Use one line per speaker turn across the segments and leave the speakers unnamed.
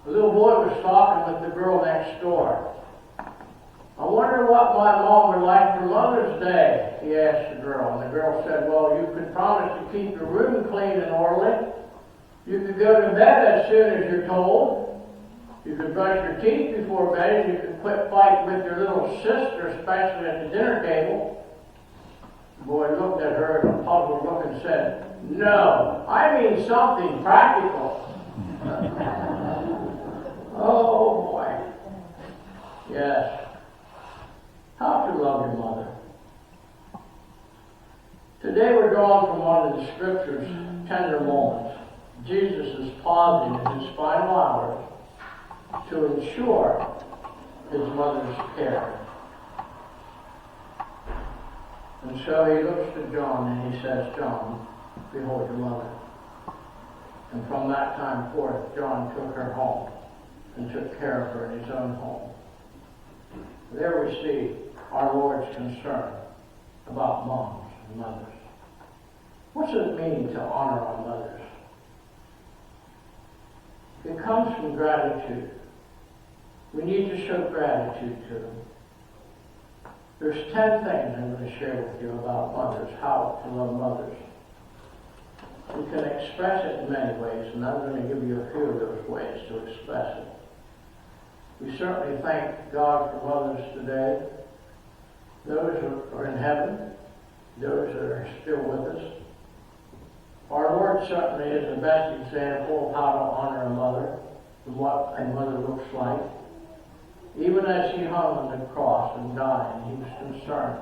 A little boy was talking with the girl next door. I wonder what my mom would like for Mother's Day, he asked the girl. And the girl said, well, you could promise to keep your room clean and orderly. You could go to bed as soon as you're told. You could brush your teeth before bed, and you could quit fighting with your little sister, especially at the dinner table. The boy looked at her in a puzzled look and said, no, I mean something practical. Oh boy. Yes. How to love your mother. Today we're drawn from one of the Scripture's tender moments. Jesus is pausing in his final hours to ensure his mother's care. And so he looks to John and he says, John, behold your mother. And from that time forth, John took her home and took care of her in his own home. There we see our Lord's concern about moms and mothers. What does it mean to honor our mothers? It comes from gratitude. We need to show gratitude to them. There's 10 things I'm going to share with you about mothers, how to love mothers. We can express it in many ways, and I'm going to give you a few of those ways to express it. We certainly thank God for mothers today. Those who are in heaven, those that are still with us. Our Lord certainly is the best example of how to honor a mother and what a mother looks like. Even as he hung on the cross and died, he was concerned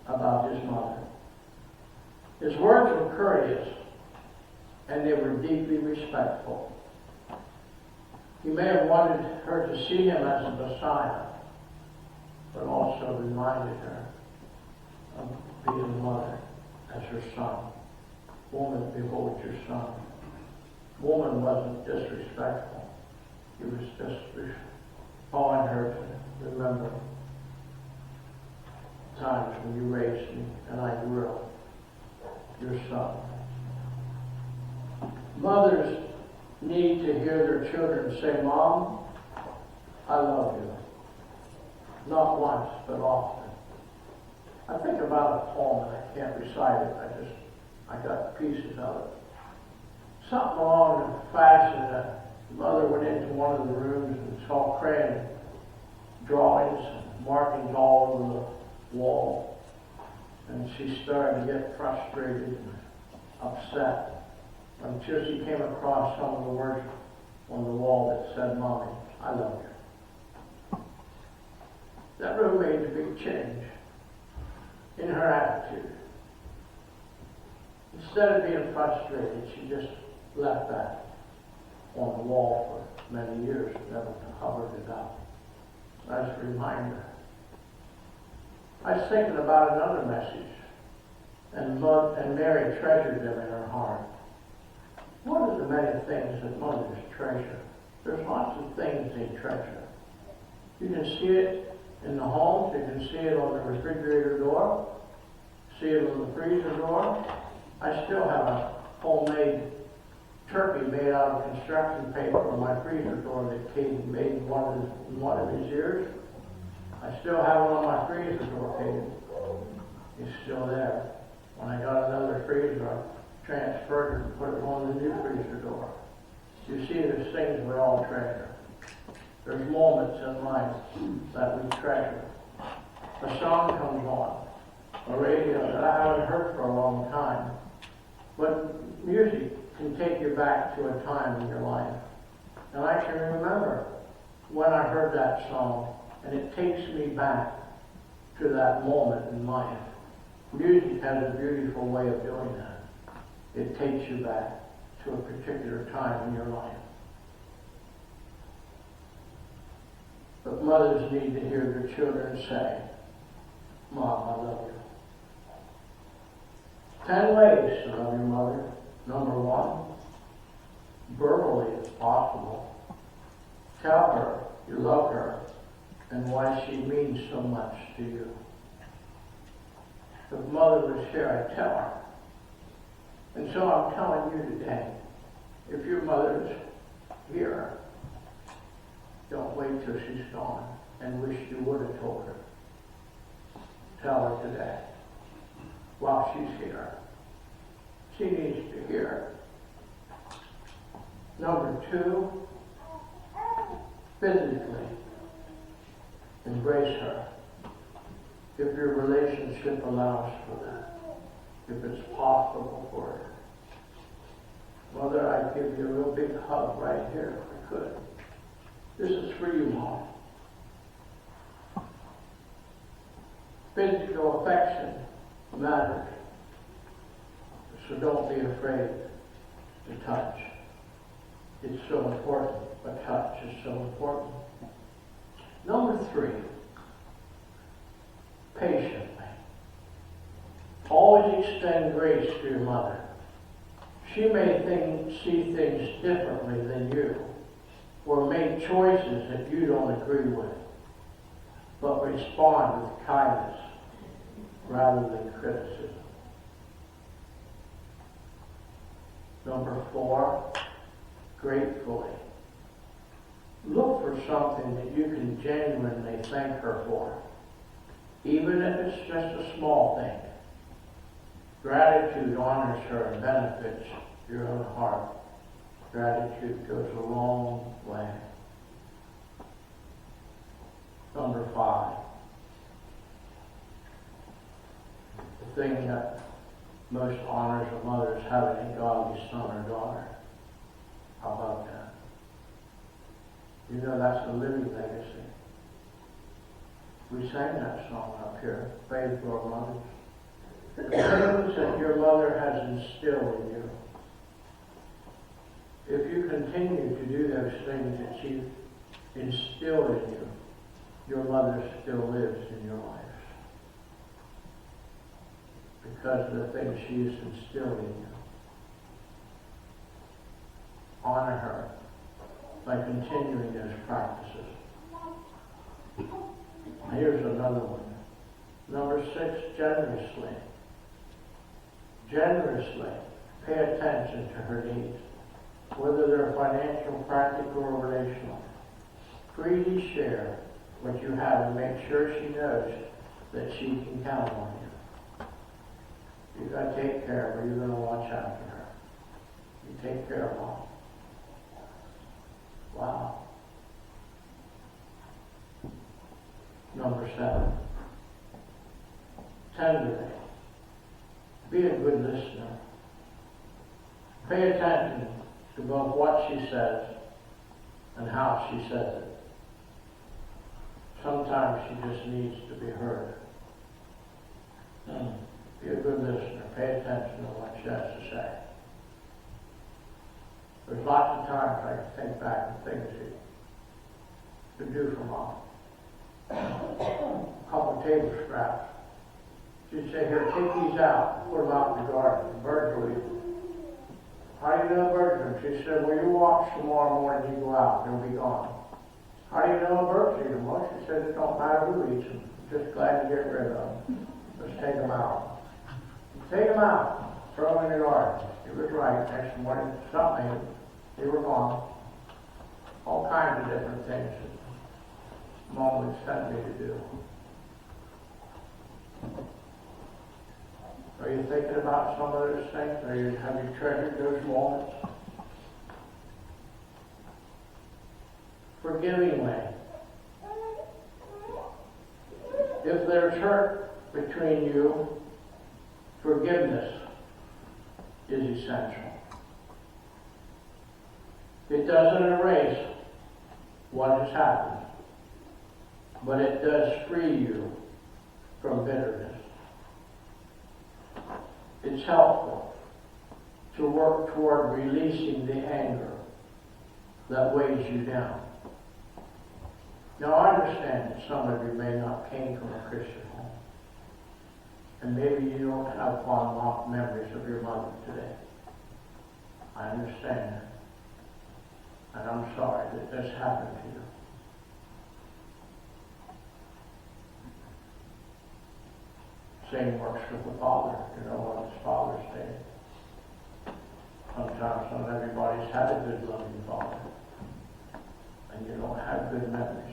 about his mother. His words were courteous, and they were deeply respectful. He may have wanted her to see him as a Messiah, but also reminded her of being a mother as her son. Woman, behold your son. Woman wasn't disrespectful. He was just calling her to remember times when you raised me and I grew up, your son. Mothers need to hear their children say, Mom, I love you. Not once, but often. I think about a poem and I can't recite it. I got pieces of it. Something along the fashion that mother went into one of the rooms and saw crayon drawings and markings all over the wall. And she started to get frustrated and upset until she came across some of the words on the wall that said, Mommy, I love you. That really made a big change in her attitude. Instead of being frustrated, she just left that on the wall for many years, never covered it up. As a reminder. I was thinking about another message, and Mary treasured them in her heart. What are the many things that mothers treasure? There's lots of things they treasure. You can see it in the homes, you can see it on the refrigerator door, see it on the freezer door. I still have a homemade turkey made out of construction paper on my freezer door that Katie made one of his years. I still have one on my freezer door, Katie. It's still there. When I got another freezer, I transferred it and put it on the new freezer door. You see, there's things we all treasure. There's moments in life that we treasure. A song comes on, a radio that I haven't heard for a long time. But music can take you back to a time in your life. And I can remember when I heard that song, and it takes me back to that moment in life. Music has a beautiful way of doing that. It takes you back to a particular time in your life. But mothers need to hear their children say, Mom, I love you. 10 ways to love your mother. Number 1, verbally if possible. Tell her you love her and why she means so much to you. If mother was here, I'd tell her. And so I'm telling you today, if your mother's here, wait till she's gone and wish you would have told her. Tell her today, while she's here. She needs to hear. Number 2, physically embrace her. If your relationship allows for that. If it's possible for her. Mother, I'd give you a real big hug right here if I could. This is for you, Mom. Physical affection matters. So don't be afraid to touch. It's so important. A touch is so important. Number 3, patiently. Always extend grace to your mother. She may see things differently than you, or make choices that you don't agree with, but respond with kindness rather than criticism. Number 4, gratefully. Look for something that you can genuinely thank her for, even if it's just a small thing. Gratitude honors her and benefits your own heart. Gratitude goes a long way. Number 5. The thing that most honors a mother is having a godly son or daughter. How about that? You know that's a living legacy. We sang that song up here, Faith for Our Mothers. The things that your mother has instilled in you. If you continue to do those things that she instilled in you, your mother still lives in your life. Because of the things she has instilled in you. Honor her by continuing those practices. Here's another one. Number 6, generously. Generously pay attention to her needs, whether they're financial, practical, or relational. Freely share what you have and make sure she knows that she can count on you. You've got to take care of her. You're going to watch after her. You take care of her. Wow. Number 7. Tenderly. Be a good listener. Pay attention to both what she says and how she says it. Sometimes she just needs to be heard. Be a good listener. Pay attention to what she has to say. There's lots of times I can think back and things you could do for Mom. A couple table scraps. She'd say, here, take these out, put them out in the garden. The birds will eat them. How do you know birds are? She said, well, you watch tomorrow morning, you go out, they'll be gone. How do you know birds eat them? Well, she said, it don't matter who eats them. I'm just glad to get rid of them. Let's take them out. Take them out. Throw them in the garden. It was right. Next morning, something ate them. They were gone. All kinds of different things that Mom would send me to do. Are you thinking about some of those things? Have you treasured those moments? Forgivingly. If there's hurt between you, forgiveness is essential. It doesn't erase what has happened, but it does free you from bitterness. It's helpful to work toward releasing the anger that weighs you down. Now, I understand that some of you may not came from a Christian home, and maybe you don't have fond memories of your mother today. I understand that. And I'm sorry that this happened to you. Same works with the father. You know what his Father's Day. Sometimes not everybody's had a good loving father. And you don't have good memories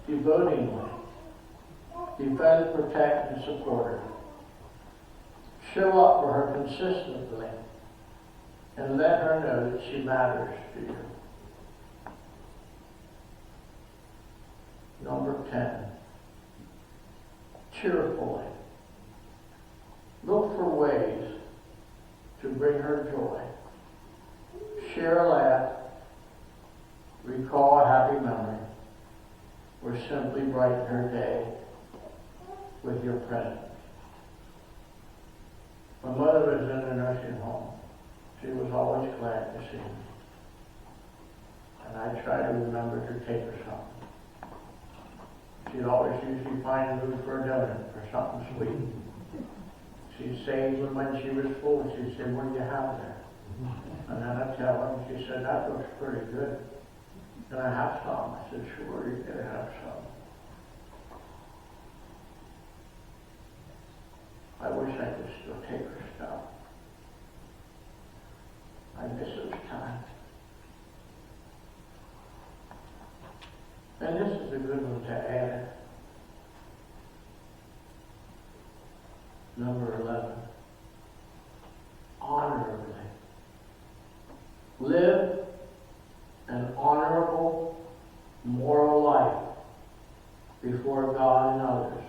devotingly, defend, protect, and support her. Show up for her consistently, and let her know that she matters to you. Number 10, cheerfully. Look for ways to bring her joy. Share a laugh, recall a happy memory, or simply brighten her day with your presence. My mother was in a nursing home. She was always glad to see me. And I try to remember to take her something. She'd always usually find a mood for a donut or something sweet. She'd say even when she was full, she'd say, "What do you have there?" And then I'd tell her, and she said, "That looks pretty good. Can I have some?" I said, "Sure, you can have some." I wish I could still take her stuff. I miss those times. And this is a good one to add. Number 11. Honorably. Live an honorable, moral life before God and others.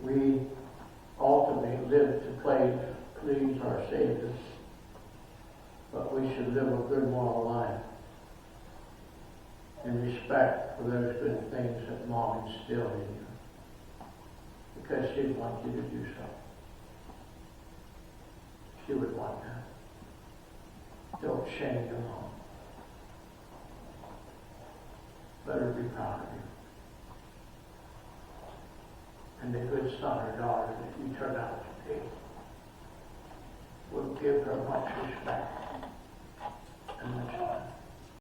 We ultimately live to please our Savior, but we should live a good moral life in respect for those good things that Mom instilled in you, because she'd want you to do so. She would want that. Don't shame your mom. Let her be proud of you. And the good son or daughter that you turn out to be will give her much respect.